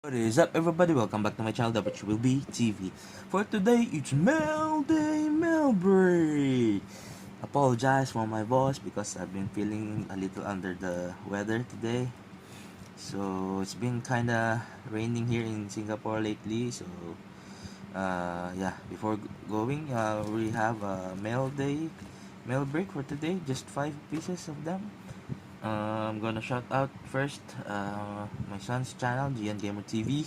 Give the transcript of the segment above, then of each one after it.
What is up, everybody? Welcome back to my channel, WB TV. For today, it's Mail Day, Mail Break. Apologize for my voice because I've been feeling a little under the weather today. So it's been kinda raining here in Singapore lately. So yeah, before going, we have a Mail Day, Mail Break for today. Just 5 pieces of them. I'm gonna shout out first my son's channel, GN Gamer TV,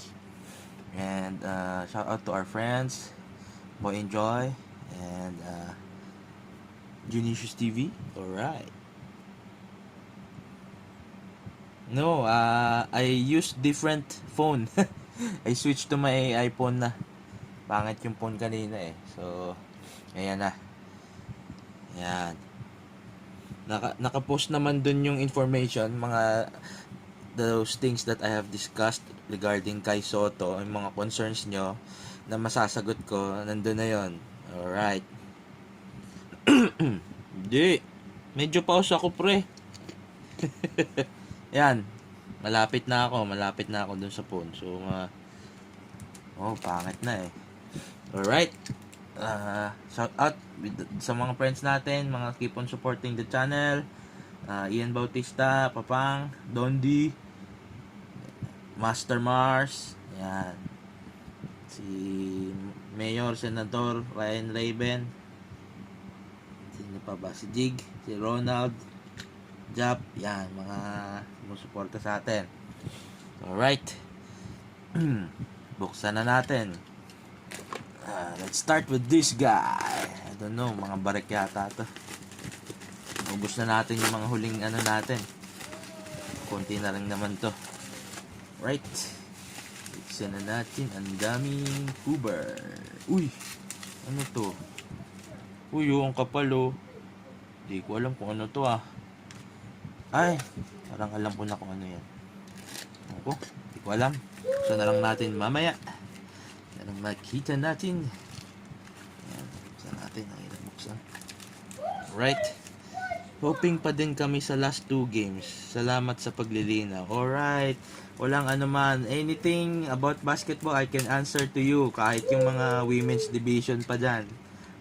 and shout out to our friends, Boy Enjoy, and Junicious TV. Alright. No, I use different phone. I switched to my iPhone na. Pangit yung phone kanina eh. So, ayan na. Ayan. Nakapost naman dun yung information, mga those things that I have discussed regarding kay Soto, yung mga concerns nyo na masasagot ko, nandun na yon. Alright. Hindi. Medyo pause ako, pre. Yan. Malapit na ako dun sa phone. So, pangit na eh. Alright. Shout out sa mga friends natin, mga keep on supporting the channel. Ian Bautista, Papang, Dondi, Master Mars, yan. Si Mayor Senador Ryan Raven. Sino pa ba? Si Jig, si Ronald, Jap, yan, mga sumusuporta sa atin. Alright. Buksan na natin. Let's start with this guy. I don't know, mga barek yata to. Ubus na natin yung mga huling natin. Konti na lang naman to. Right. Buksan na natin. Ang daming Uber. Uy. Ano to? Uy, yung kapal oh. Di ko alam kung ano to Ay. Parang alam ko na kung ano yan. Ako. Di ko alam. Buksan na lang natin mamaya. Yan ang makita natin. Yan. Buksan natin. Ang ilang buksan. Right. Hoping pa din kami sa last 2 games. Salamat sa paglilinaw. Alright. Walang anuman. Anything about basketball, I can answer to you. Kahit yung mga women's division pa dyan.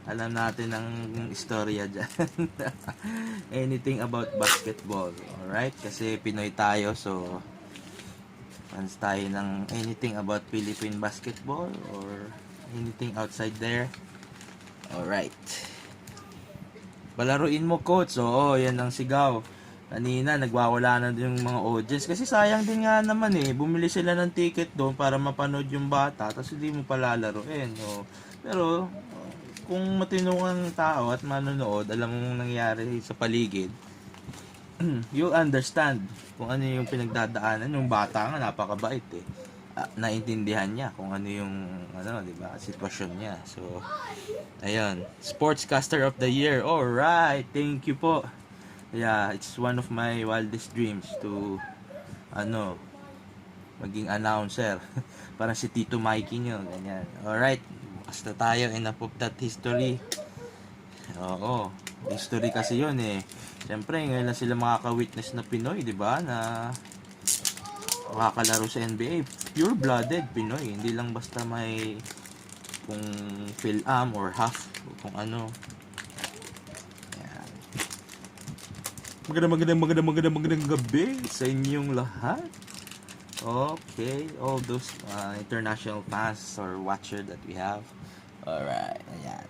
Alam natin ang istorya dyan. Anything about basketball. Alright? Kasi Pinoy tayo. So, fans tayo ng anything about Philippine basketball or anything outside there. Alright. Palaruin mo, coach. Oo, yan ang sigaw. Kanina, nagwawala na yung mga audience. Kasi sayang din nga naman bumili sila ng ticket doon para mapanood yung bata. Tapos hindi mo palalaruin. Pero, kung matino kang tao at manonood, alam mo nangyayari sa paligid, you understand kung ano yung pinagdadaanan. Yung bata nga, napakabait naintindihan niya kung ano yung di ba, sitwasyon niya. So, ayun, Sportscaster of the Year. All right, thank you po. Yeah, it's one of my wildest dreams to maging announcer. Parang si Tito Mikey nyo, ganyan. All right, basta tayo enough of that history. Oo, history kasi yun Siyempre, ngayon lang sila makaka-witness na Pinoy, di ba, na makakalaro sa NBA. Pure-blooded Pinoy. Hindi lang basta may kung Phil-Am or half kung ano. Ayan. Magandang gabi sa inyong lahat. Okay. All those international fans or watcher that we have. Alright. Ayan.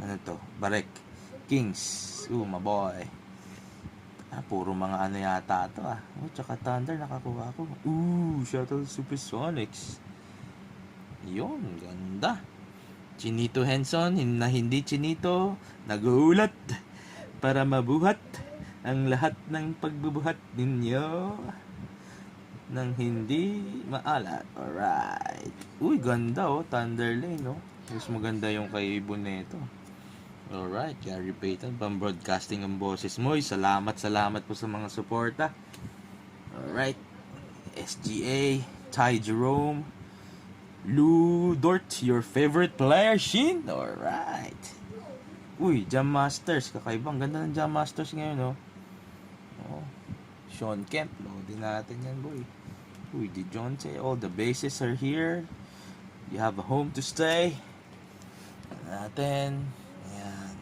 Ano to? Barek. Kings. My boy. Puro mga yata ito tsaka Thunder nakakuha ko. Shuttle Supersonics. Yun, ganda. Chinito Henson, na hindi Chinito, nagulat para mabuhat ang lahat ng pagbubuhat ninyo nang hindi maalat. Alright. Ganda Thunder Lane Mas maganda yung kay Boneto. Alright, Gary Payton, pang-broadcasting ang boses mo. Salamat po sa mga suporta. Alright, SGA, Ty Jerome, Lou Dort, your favorite player, Shin? Alright. Jam Masters, kakaibang ganda ng Jam Masters ngayon, Sean Kemp, loadin natin yan, boy. Uy, DeJounte, all the bases are here. You have a home to stay. Natin. Ayan.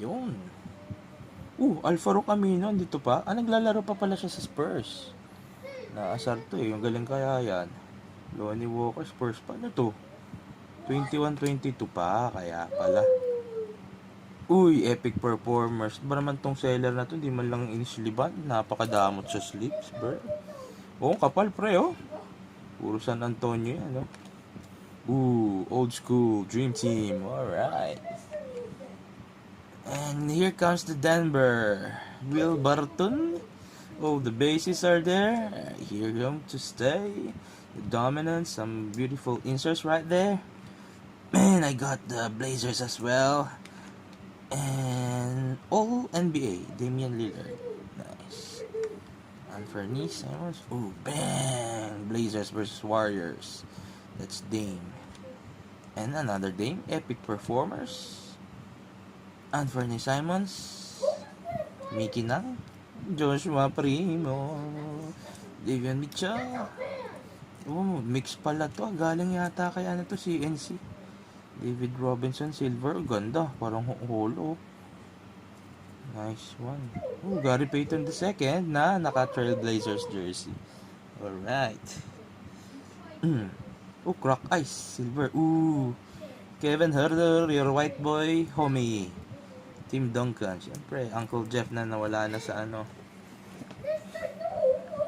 Yun. Alfaro Camino, dito pa. Naglalaro pa pala siya sa Spurs. Naasar to eh. Yung galing kaya yan. Lonnie Walker, Spurs pa. Ano to? 21-22 pa. Kaya pala. Uy, epic performers. Ba naman tong seller na to? Hindi man lang inisliban. Napakadamot sa slips, bro. Kapal pre, oh. Puro San Antonio yan, oh. Old school. Dream team. Alright. And here comes the Denver. Will Barton. The bases are there. Here come to stay. The dominance. Some beautiful inserts right there. Man, I got the Blazers as well. And all NBA. Damian Lillard. Nice. Anthony Simons. Bang! Blazers versus Warriors. That's Dame. And another Dame. Epic performers. Anthony Simons, Mickey Nang, Joshua Primo, Davion Mitchell. Mix pala to. Galing yata kaya na to CNC. David Robinson Silver. Ganda. Parang holo. Nice one. Gary Payton II na naka-Trailblazers jersey. Alright. Crack Ice Silver. Kevin Huerter, your white boy, homie. Tim Duncan, siyempre, Uncle Jeff na nawala na sa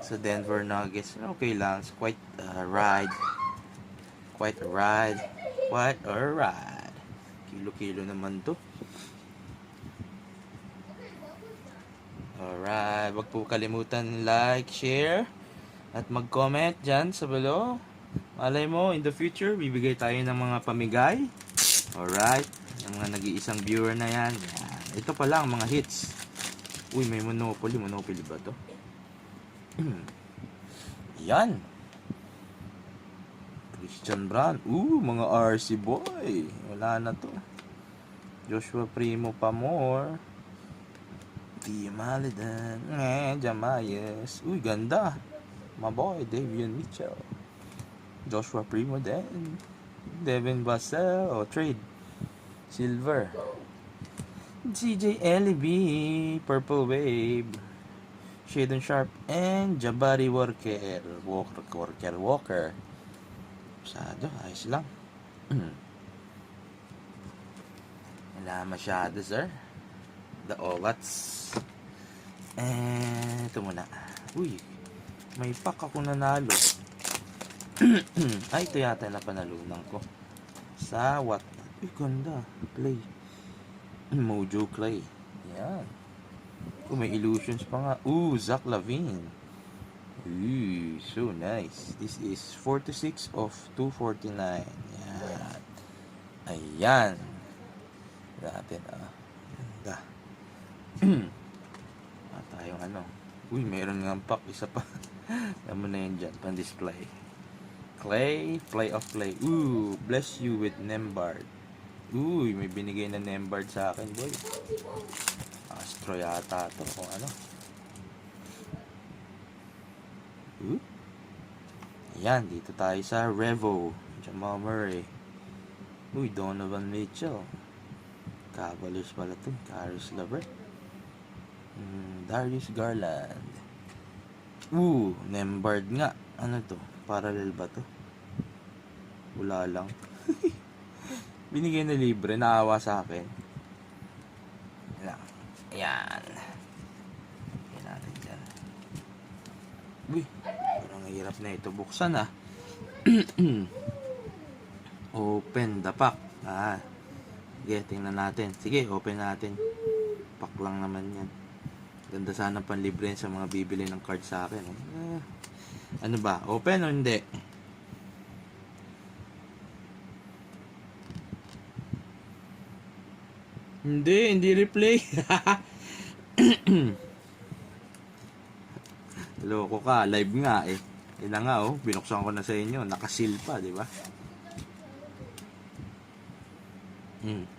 sa Denver Nuggets. Okay lang, it's quite a ride. Quite a ride. Kilo-kilo naman to. Alright, wag po kalimutan like, share, at mag-comment dyan sa below. Malay mo, in the future, bibigay tayo ng mga pamigay. Alright, yung mga nag-iisang viewer na yan. Ito pa lang, mga hits. May Monopoly. Monopoly ba to? Yan. Christian Brown. Mga RC boy. Wala na to. Joshua Primo pa more. Malidan. Jamayes. Ganda. My boy, Davion Mitchell. Joshua Primo din. Devin Vassell. Trade. Silver. CJ LB, Purple Wave, Shadon Sharp, and Jabari Walker. Masyado, ayos lang. Wala masyado, sir. The Olats. And ito muna. May pack ako nanalo. Ito yata na panalunan ko. Sa what? Ganda. Play. Mojo Clay. Yan. May illusions pa nga. Zach LaVine. So nice. This is 46 of 249. Yan. Ayan. Natin, Ganda. Tayong mayroon nga pack. Isa pa. Alam mo na yan dyan. Pan-display. Clay. Play of play. Bless you with Nembard. May binigay na Nembard sa akin, boy. Astro yata to. Kung ano. Ayan, dito tayo sa Revo. Jamal Murray. Donovan Mitchell. Cavaliers pala to. Caris LeVert. Darius Garland. Nembard nga. Ano to? Parallel ba to? Wala lang. Binigay na libre, naawa sa akin. Ayan. Ayan natin dyan. Parang hirap na ito buksan, Open the pack. Sige, tingnan natin. Sige, open natin. Pack lang naman yan. Ganda sana panlibre sa mga bibili ng card sa akin. Ano ba? Open o hindi? Hindi replay. Loko ka, live nga eh. Yan nga binuksan ko na sa inyo, nakasil pa, di ba?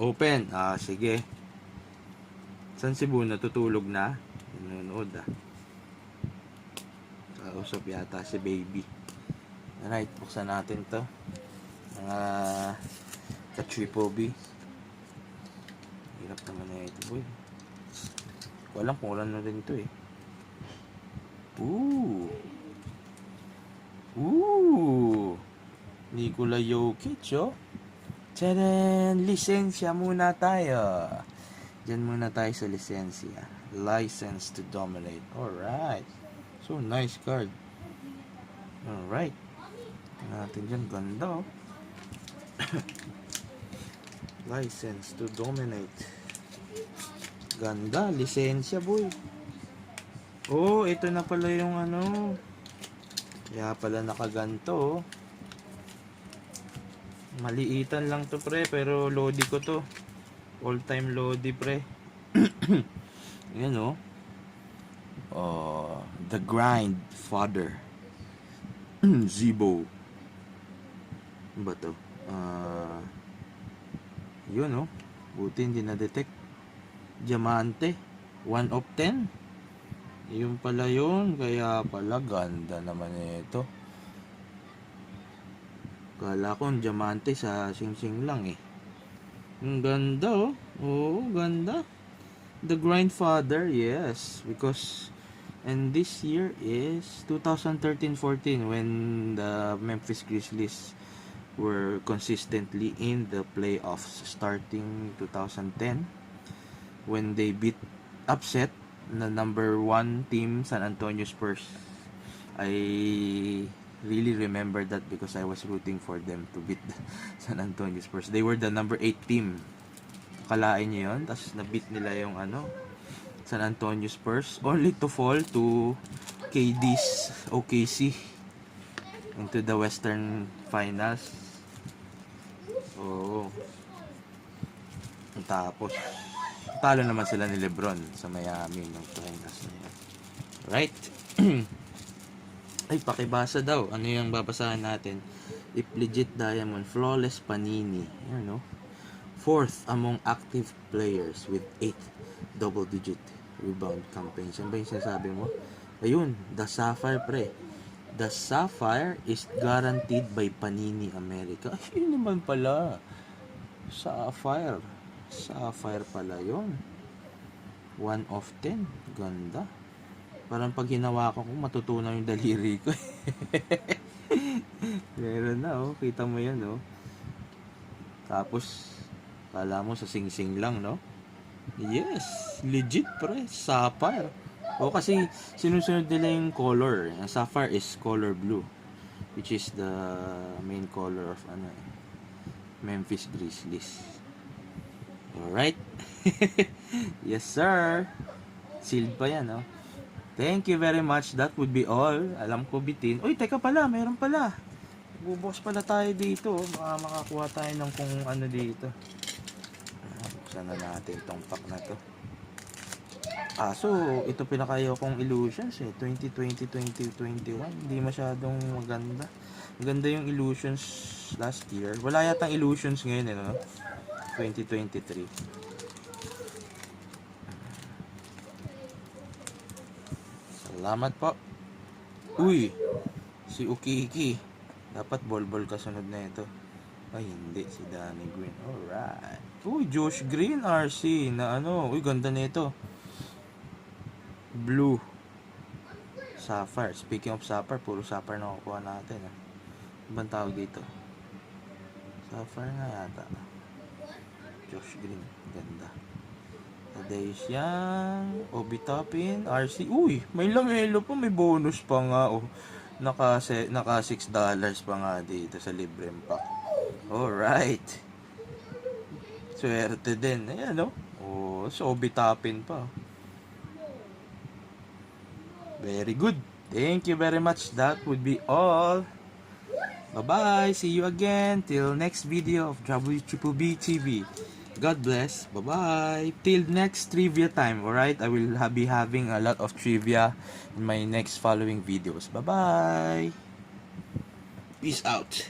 Open. Sige. San Cebu natutulog na? Nanonood Kausap yata si baby. Alright, buksan natin to. Mga ka-triple B. Hirap naman na ito, boy. Ko alam kung ulan na rin ito eh. Nikola Jokic, oh. Tadaan! Lisensya muna tayo. Diyan muna tayo sa lisensya. License to dominate. Alright. So, nice card. Alright. Natin dyan. Ganda, oh. License to dominate. Ganda. Lisensya, boy. Oh, ito na pala yung ano. Kaya pala nakaganto, oh. Maliitan lang to, pre, pero lodi ko to. All time lodi, pre. Yan, oh. The Grind Father. Zibo. Ano ba to? Yun, oh. Buti hindi na-detect. Diamante. 1 of 10. Yun pala yun. Kaya pala ganda naman ito. Kala ko diamante sa sing-sing lang eh. Ang ganda, oh. Oo, ganda. The Grind Father, yes. Because, and this year is 2013-14 when the Memphis Grizzlies were consistently in the playoffs starting 2010 when they upset the number 1 team, San Antonio Spurs. I really remember that because I was rooting for them to beat San Antonio Spurs. They were the number 8 team. Kalain nyo yun? Tapos na-beat nila yung San Antonio Spurs only to fall to KD's OKC into the Western Finals. Oo. Tapos talo naman sila ni LeBron sa Miami ng finals na yun. Right? Ay, pakibasa daw. Ano yung babasahan natin? If legit diamond, flawless Panini. Yan, no? 4th among active players with 8 double-digit rebound campaigns. Ano ba yung sinasabi mo? Ayun, the Sapphire, pre. The Sapphire is guaranteed by Panini America. Ay, yun naman pala. Sapphire. Sapphire pala yun. 1 of 10. Ganda. Parang pag hinawakan ko, matutunaw yung daliri ko. Meron na, oh. Kita mo yan, oh. Tapos, kala mo sa sing-sing lang, no? Yes, legit, pre. Sapphire. O, kasi sinusunod nila yung color. Ang sapphire is color blue, which is the main color of Memphis Grizzlies. Alright. Yes, sir. Sealed pa yan, no? Thank you very much. That would be all. Alam ko bitin. Uy, teka pala. Mayroon pala. Bubos pala tayo dito. Baka makakuha tayo ng kung ano dito. Buksan na natin itong pack na to. So, ito pinakayo kong Illusions eh. 2020-2021. Hindi masyadong maganda. Maganda yung Illusions last year. Wala yatang Illusions ngayon eh, no? 2023. Salamat po. Uy, si Ukiki. Dapat bol-bol kasunod na ito. Ay, hindi. Si Danny Green. Alright. Uy, Josh Green RC na ano. Uy, ganda nito. Blue. Sapphire. Speaking of sapphire, puro sapphire na kukuha natin. Ibang tawag dito. Sapphire nga yata. Josh Green. Ganda. Tadeusz Young, Obi Toppin, RC. Uy, may lamelo pa, may bonus pa nga. Oh. Naka $6 pa nga dito sa libreng pack. Alright. Swerte din. Ayan, no? Oh, so Obi Toppin pa. Very good. Thank you very much. That would be all. Bye-bye. See you again. Till next video of WBB TV. God bless. Bye-bye. Till next trivia time. Alright? I will be having a lot of trivia in my next following videos. Bye-bye. Peace out.